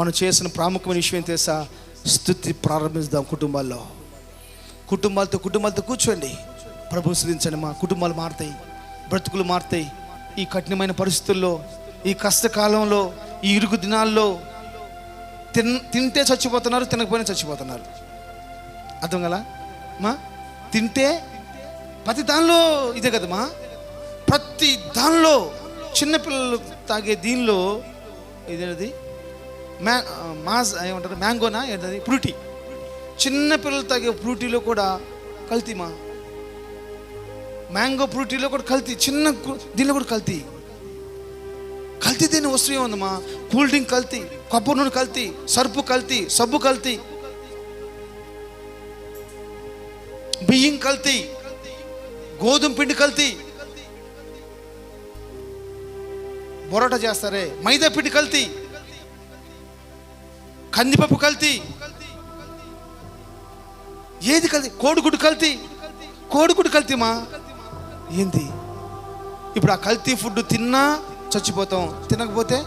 మనం చేసిన ప్రాముఖ్యమైన విషయం తెలుసా? స్తుతి ప్రారంభిద్దాం. కుటుంబాలతో కూర్చోండి, ప్రభువు స్తుతించండి. మా కుటుంబాలు మారుతాయి, బ్రతుకులు మారుతాయి. ఈ కఠినమైన పరిస్థితుల్లో, ఈ కష్టకాలంలో, ఈ ఇరుకు దినాల్లో తింటే చచ్చిపోతున్నారు, తినకపోయినా చచ్చిపోతున్నారు. అర్థం కదా మా? తింటే ప్రతి దానిలో ఇదే కదమ్మా, ప్రతి దానిలో. చిన్నపిల్లలు తాగే దీనిలో ఇదేది ఏమంటారు, మ్యాంగోనా ఏంటది, ఫ్రూటీ. చిన్నపిల్లలు తాగే ఫ్రూటీలో కూడా కల్తీమా. మ్యాంగో ఫ్రూటీలో కూడా కల్తీ, చిన్న దీనిలో కూడా కల్తీ. కల్తీ దేని వస్తువు ఏముందమ్మా? కూల్ డ్రింక్ కల్తీ, కొబ్బరి నూనె కల్తీ, సరుపు కల్తీ, సబ్బు కల్తీ, బియ్యం కల్తీ, గోధుమ పిండి కల్తీ, బొరోటా చేస్తారే మైదా పిండి కల్తీ, కందిపప్పు కల్తీ. ఏది కల్తీ? కోడిగుడ్డు కల్తీమా. ఏంది ఇప్పుడు? ఆ కల్తీ ఫుడ్ తిన్నా చచ్చిపోతాం, తినకపోతే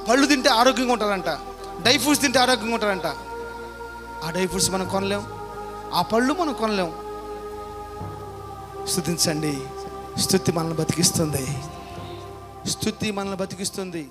పళ్ళు తింటే ఆరోగ్యంగా ఉంటారంట, డ్రై ఫ్రూట్స్ తింటే ఆరోగ్యంగా ఉంటారంట. ఆ డ్రై ఫ్రూట్స్ మనం కొనలేం, ఆ పళ్ళు మనం కొనలేం. స్తుతించండి. స్తుతి మనల్ని బతికిస్తుంది.